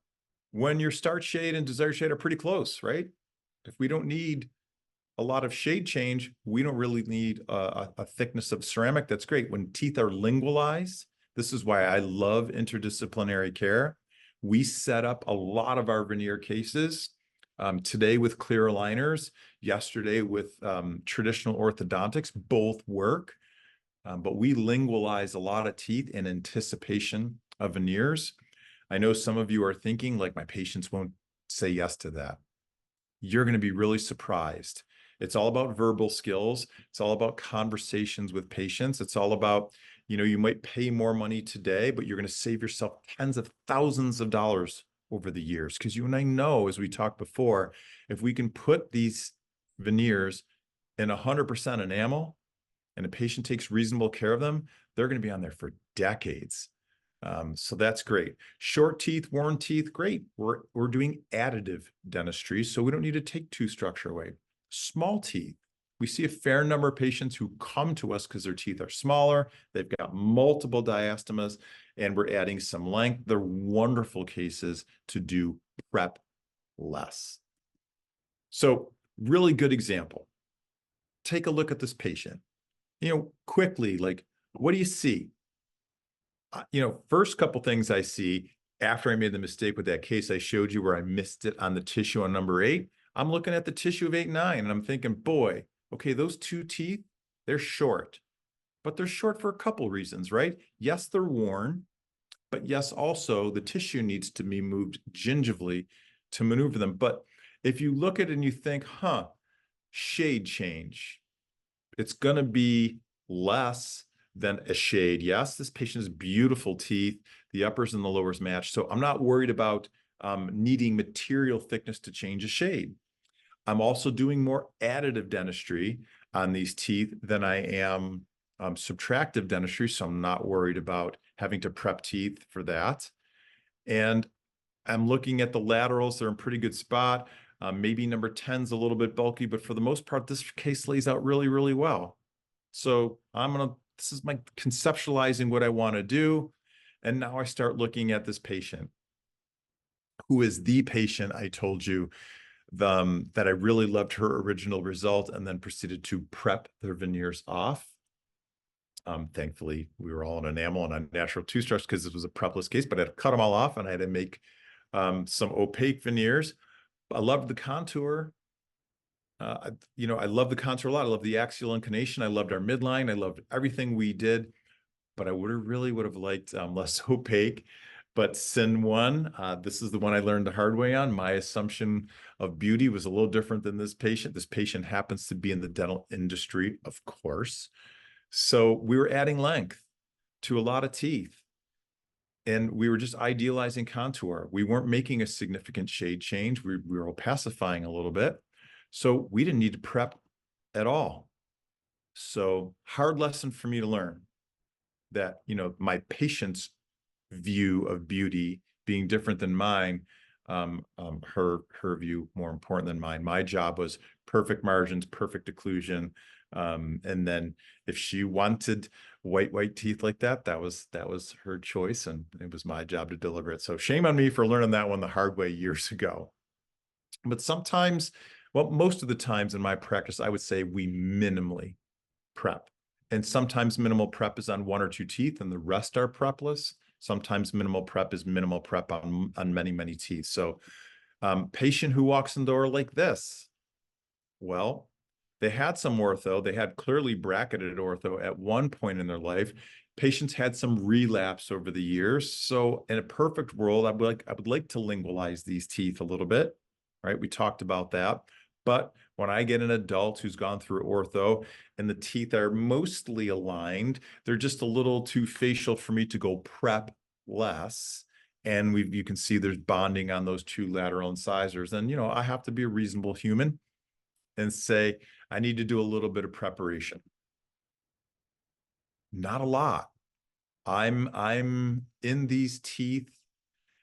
when your start shade and desired shade are pretty close, right? If we don't need a lot of shade change, we don't really need a thickness of ceramic. That's great. When teeth are lingualized, this is why I love interdisciplinary care. We set up a lot of our veneer cases today with clear aligners, yesterday with traditional orthodontics. Both work, but we lingualize a lot of teeth in anticipation of veneers. I know some of you are thinking, like, my patients won't say yes to that. You're going to be really surprised. It's all about verbal skills. It's all about conversations with patients. It's all about, you know, you might pay more money today, but you're going to save yourself tens of thousands of dollars over the years. Because you and I know, as we talked before, if we can put these veneers in 100% enamel and a patient takes reasonable care of them, they're going to be on there for decades. So that's great. Short teeth, worn teeth, great. We're doing additive dentistry, so we don't need to take tooth structure away. Small teeth, we see a fair number of patients who come to us because their teeth are smaller, they've got multiple diastemas, and we're adding some length. They're wonderful cases to do prep less. So really good example. Take a look at this patient. You know, quickly, like, what do you see? You know, first couple things I see after I made the mistake with that case I showed you where I missed it on the tissue on number 8, I'm looking at the tissue of 8 and 9, and I'm thinking, boy, okay, those 2 teeth, they're short, but they're short for a couple reasons, right? Yes, they're worn, but yes, also the tissue needs to be moved gingivally to maneuver them. But if you look at it and you think, shade change, it's going to be less than a shade. Yes, this patient has beautiful teeth. The uppers and the lowers match. So I'm not worried about needing material thickness to change a shade. I'm also doing more additive dentistry on these teeth than I am subtractive dentistry. So I'm not worried about having to prep teeth for that. And I'm looking at the laterals. They're in pretty good spot. Maybe number 10's a little bit bulky, but for the most part, this case lays out really, really well. So this is my conceptualizing what I want to do. And now I start looking at this patient, who is the patient I told you that I really loved her original result and then proceeded to prep their veneers off. Thankfully, we were all in enamel and on natural tooth structures because this was a prepless case, but I had to cut them all off and I had to make some opaque veneers. I loved the contour. You know, I love the contour a lot. I love the axial inclination. I loved our midline. I loved everything we did, but I really would have liked less opaque. But sin 1, this is the one I learned the hard way on. My assumption of beauty was a little different than this patient. This patient happens to be in the dental industry, of course. So we were adding length to a lot of teeth. And we were just idealizing contour. We weren't making a significant shade change. We were opacifying a little bit. So we didn't need to prep at all. So hard lesson for me to learn that, you know, my patient's view of beauty being different than mine, her view more important than mine. My job was perfect margins, perfect occlusion. And then if she wanted white teeth like that, that was her choice, and it was my job to deliver it. So shame on me for learning that one the hard way years ago. But sometimes, well, most of the times in my practice, I would say we minimally prep. And sometimes minimal prep is on 1 or 2 teeth and the rest are prepless. Sometimes minimal prep is minimal prep on many teeth. So patient who walks in the door like this, well, they had some ortho. They had clearly bracketed ortho at one point in their life. Patients had some relapse over the years. So in a perfect world, I would like to lingualize these teeth a little bit, right? We talked about that. But when I get an adult who's gone through ortho and the teeth are mostly aligned, they're just a little too facial for me to go prep less. And you can see there's bonding on those 2 lateral incisors. And, you know, I have to be a reasonable human and say, I need to do a little bit of preparation. Not a lot. I'm in these teeth,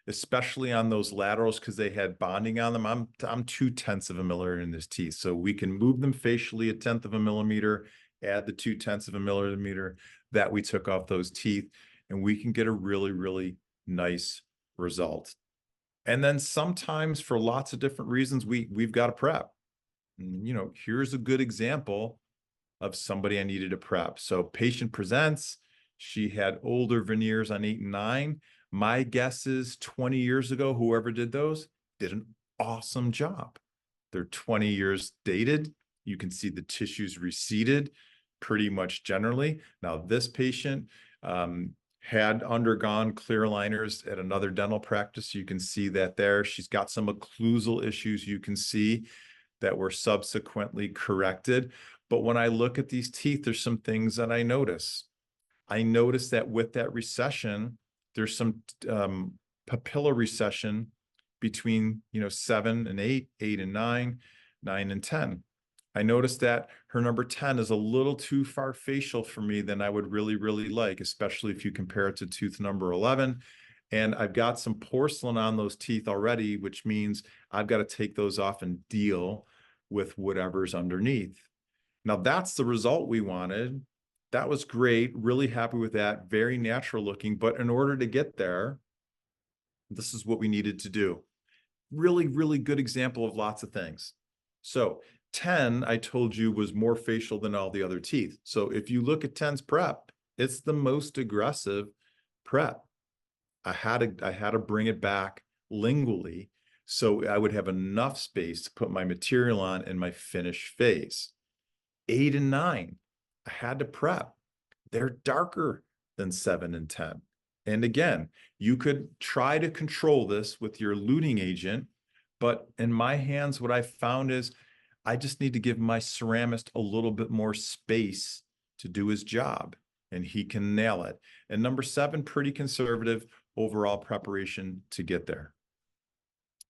especially on those laterals, because they had bonding on them. I'm 2/10 of a millimeter in this teeth. So we can move them facially 1/10 of a millimeter, add the 2/10 of a millimeter that we took off those teeth, and we can get a really nice result. And then sometimes for lots of different reasons, we've got to prep. And, you know, here's a good example of somebody I needed to prep. So patient presents, she had older veneers on 8 and 9. My guess is 20 years ago, whoever did those did an awesome job. They're 20 years dated. You can see the tissues receded pretty much generally. Now this patient had undergone clear aligners at another dental practice. You can see that there. She's got some occlusal issues you can see that were subsequently corrected. But when I look at these teeth, there's some things that I notice. I notice that with that recession, there's some papilla recession between, you know, 7 and 8, 8 and 9, 9 and 10. I noticed that her number 10 is a little too far facial for me than I would really like, especially if you compare it to tooth number 11. And I've got some porcelain on those teeth already, which means I've got to take those off and deal with whatever's underneath. Now that's the result we wanted. That was great. Really happy with that. Very natural looking. But in order to get there, this is what we needed to do. Really good example of lots of things. So 10, I told you, was more facial than all the other teeth. So if you look at 10's prep, it's the most aggressive prep. I had to bring it back lingually so I would have enough space to put my material on in my finish phase. 8 and 9, I had to prep. They're darker than 7 and 10. And again, you could try to control this with your luting agent, but in my hands, what I found is I just need to give my ceramist a little bit more space to do his job, and he can nail it. And number 7, pretty conservative overall preparation to get there.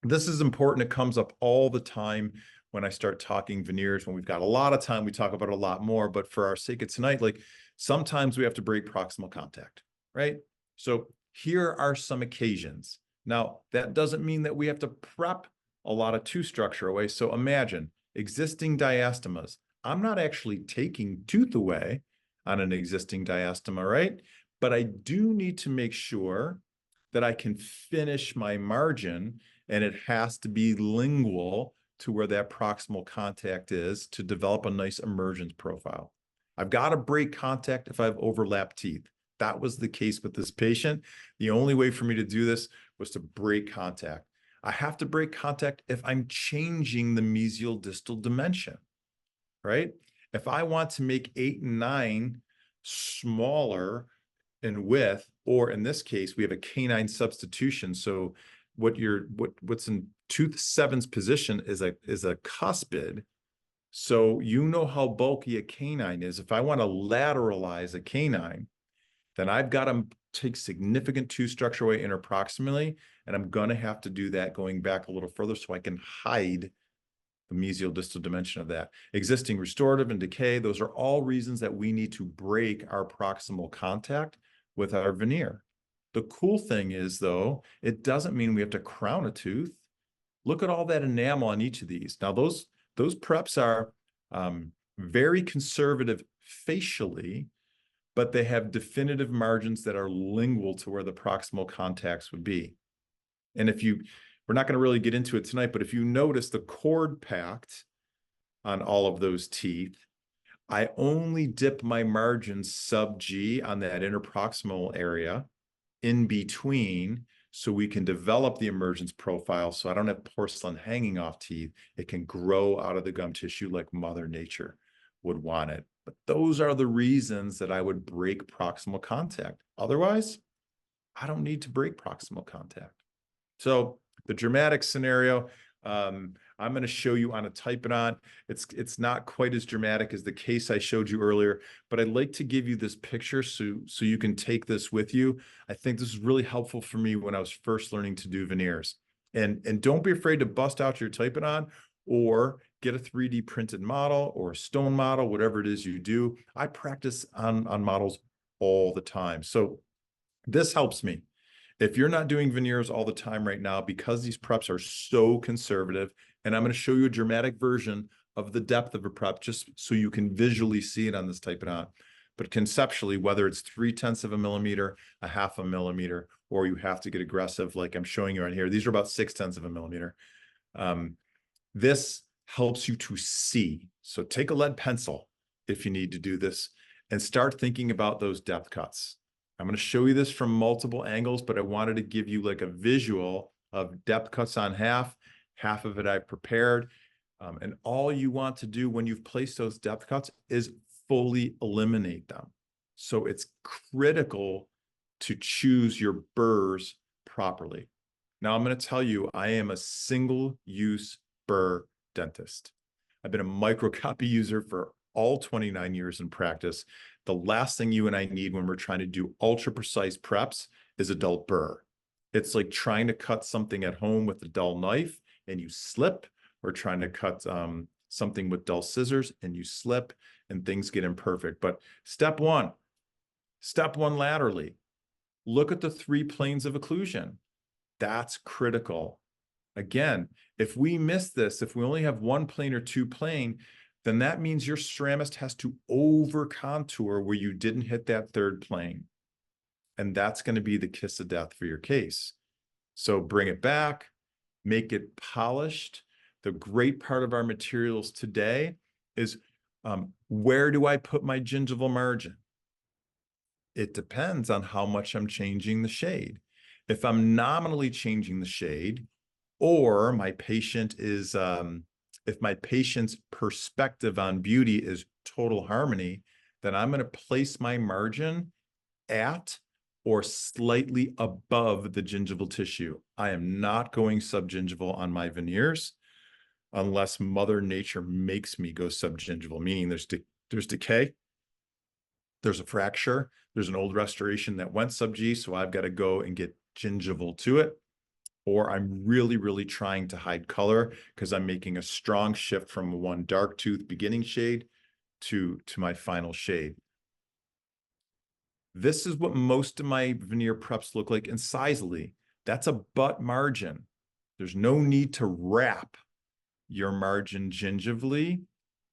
This is important. It comes up all the time when I start talking veneers. When we've got a lot of time, we talk about it a lot more, but for our sake of tonight, like sometimes we have to break proximal contact, right? So here are some occasions. Now, that doesn't mean that we have to prep a lot of tooth structure away. So imagine existing diastemas. I'm not actually taking tooth away on an existing diastema, right? But I do need to make sure that I can finish my margin, and it has to be lingual to where that proximal contact is to develop a nice emergence profile. I've got to break contact if I have overlapped teeth. That was the case with this patient. The only way for me to do this was to break contact. I have to break contact if I'm changing the mesial distal dimension, right? If I want to make 8 and 9 smaller in width, or in this case, we have a canine substitution. So what's in tooth 7's position is a cuspid. So you know how bulky a canine is. If I want to lateralize a canine, then I've got to take significant tooth structure away interproximally, and I'm going to have to do that going back a little further so I can hide the mesial distal dimension of that. Existing restorative and decay, those are all reasons that we need to break our proximal contact with our veneer. The cool thing is, though, it doesn't mean we have to crown a tooth. Look at all that enamel on each of these. Now, those preps are very conservative facially, but they have definitive margins that are lingual to where the proximal contacts would be. And we're not going to really get into it tonight, but if you notice the cord packed on all of those teeth, I only dip my margins sub G on that interproximal area in between so we can develop the emergence profile so I don't have porcelain hanging off teeth. It can grow out of the gum tissue like Mother Nature would want it. But those are the reasons that I would break proximal contact. Otherwise, I don't need to break proximal contact. So the dramatic scenario, I'm going to show you on a Type-It-On. It's not quite as dramatic as the case I showed you earlier, but I'd like to give you this picture so you can take this with you. I think this is really helpful for me when I was first learning to do veneers. And don't be afraid to bust out your Type-It-On or get a 3D printed model or a stone model, whatever it is you do. I practice on models all the time. So this helps me. If you're not doing veneers all the time right now, because these preps are so conservative, and I'm going to show you a dramatic version of the depth of a prep just so you can visually see it on this Type-It-On. But conceptually, whether it's 0.3 of a millimeter, 0.5 millimeter, or you have to get aggressive like I'm showing you on here, these are about 0.6 of a millimeter. This helps you to see. So take a lead pencil if you need to do this and start thinking about those depth cuts. I'm going to show you this from multiple angles, but I wanted to give you like a visual of depth cuts on half of it I've prepared. And all you want to do when you've placed those depth cuts is fully eliminate them. So it's critical to choose your burrs properly. Now I'm going to tell you, I am a single-use burr dentist. I've been a microcopy user for all 29 years in practice. The last thing you and I need when we're trying to do ultra precise preps is a dull burr. It's like trying to cut something at home with a dull knife and you slip, or trying to cut something with dull scissors and you slip and things get imperfect. But step one laterally, look at the 3 planes of occlusion. That's critical. Again, if we miss this, if we only have 1 plane or 2 plane, then that means your ceramist has to over contour where you didn't hit that 3rd plane. And that's going to be the kiss of death for your case. So bring it back, make it polished. The great part of our materials today is where do I put my gingival margin? It depends on how much I'm changing the shade. If I'm nominally changing the shade, or my patient is, if my patient's perspective on beauty is total harmony, then I'm going to place my margin at or slightly above the gingival tissue. I am not going subgingival on my veneers unless Mother Nature makes me go subgingival, meaning there's decay, there's a fracture, there's an old restoration that went sub-G, so I've got to go and get gingival to it. Or I'm really, really trying to hide color because I'm making a strong shift from one dark tooth beginning shade to my final shade. This is what most of my veneer preps look like incisally. That's a butt margin. There's no need to wrap your margin gingivally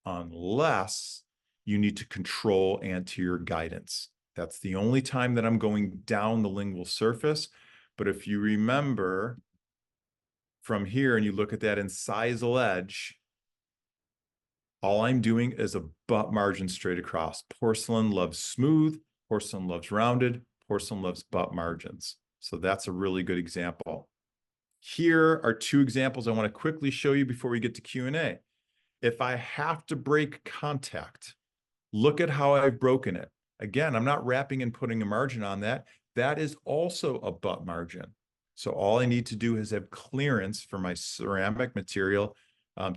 unless you need to control anterior guidance. That's the only time that I'm going down the lingual surface. But if you remember from here and you look at that incisal edge, all I'm doing is a butt margin straight across. Porcelain loves smooth, porcelain loves rounded, porcelain loves butt margins. So that's a really good example. Here are 2 examples I want to quickly show you before we get to Q&A. If I have to break contact, look at how I've broken it. Again, I'm not wrapping and putting a margin on that. That is also a butt margin. So all I need to do is have clearance for my ceramic material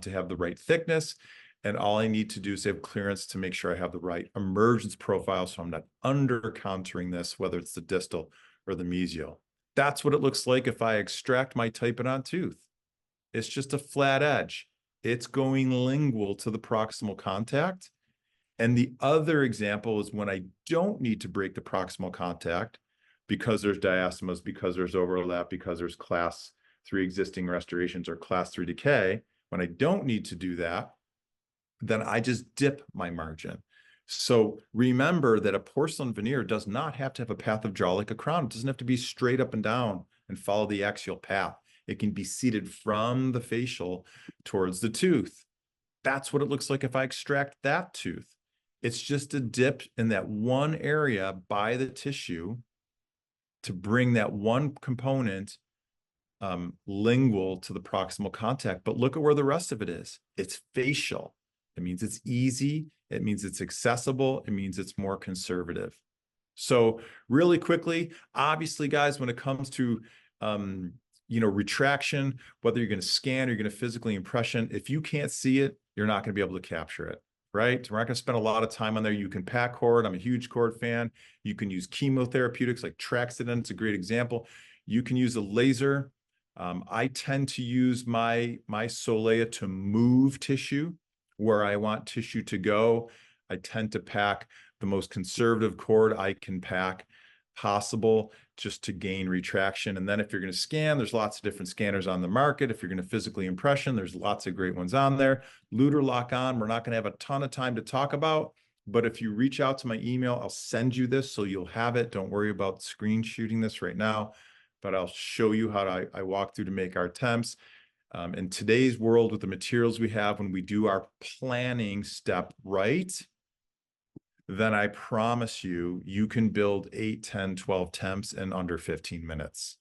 to have the right thickness. And all I need to do is have clearance to make sure I have the right emergence profile, so I'm not under contouring this, whether it's the distal or the mesial. That's what it looks like if I extract my Typodont tooth. It's just a flat edge. It's going lingual to the proximal contact. And the other example is when I don't need to break the proximal contact because there's diastemas, because there's overlap, because there's class 3 existing restorations or class 3 decay. When I don't need to do that, then I just dip my margin. So remember that a porcelain veneer does not have to have a path of jaw like a crown. It doesn't have to be straight up and down and follow the axial path. It can be seated from the facial towards the tooth. That's what it looks like if I extract that tooth. It's just a dip in that one area by the tissue to bring that one component lingual to the proximal contact. But look at where the rest of it is. It's facial. It means it's easy. It means it's accessible. It means it's more conservative. So really quickly, obviously, guys, when it comes to retraction, whether you're going to scan or you're going to physically impression, if you can't see it, you're not going to be able to capture it, right? We're not going to spend a lot of time on there. You can pack cord. I'm a huge cord fan. You can use chemotherapeutics like Traxident. It's a great example. You can use a laser. I tend to use my Solea to move tissue where I want tissue to go. I tend to pack the most conservative cord I can pack possible just to gain retraction. And then if you're going to scan, there's lots of different scanners on the market. If you're going to physically impression, there's lots of great ones on there. Luter lock on, we're not going to have a ton of time to talk about, but if you reach out to my email, I'll send you this so you'll have it. Don't worry about screen shooting this right now, but I'll show you how I walk through to make our attempts. In today's world with the materials we have, when we do our planning step right, then I promise you, you can build 8, 10, 12 temps in under 15 minutes.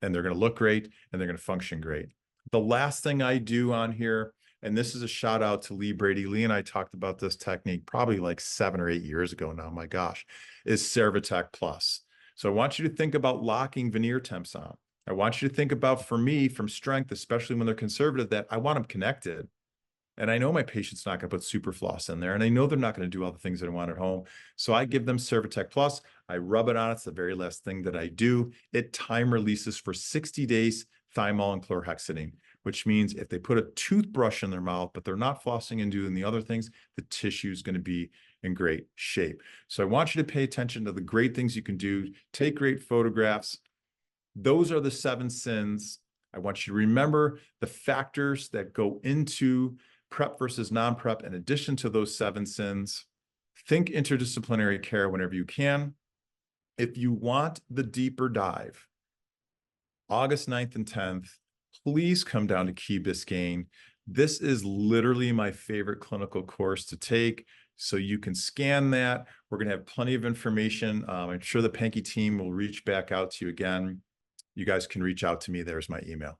And they're going to look great and they're going to function great. The last thing I do on here, and this is a shout out to Lee Brady. Lee and I talked about this technique probably like 7 or 8 years ago now, my gosh, is Cervitec Plus. So I want you to think about locking veneer temps on. I want you to think about, for me, from strength, especially when they're conservative, that I want them connected. And I know my patient's not going to put super floss in there. And I know they're not going to do all the things that I want at home. So I give them Cervitec Plus. I rub it on. It's the very last thing that I do. It time releases for 60 days thymol and chlorhexidine, which means if they put a toothbrush in their mouth, but they're not flossing and doing the other things, the tissue is going to be in great shape. So I want you to pay attention to the great things you can do. Take great photographs. Those are the 7 sins. I want you to remember the factors that go into prep versus non-prep in addition to those 7 sins. Think interdisciplinary care whenever you can. If you want the deeper dive, August 9th and 10th, please come down to Key Biscayne. This is literally my favorite clinical course to take. So you can scan that. We're going to have plenty of information. I'm sure the Pankey team will reach back out to you again. You guys can reach out to me. There's my email.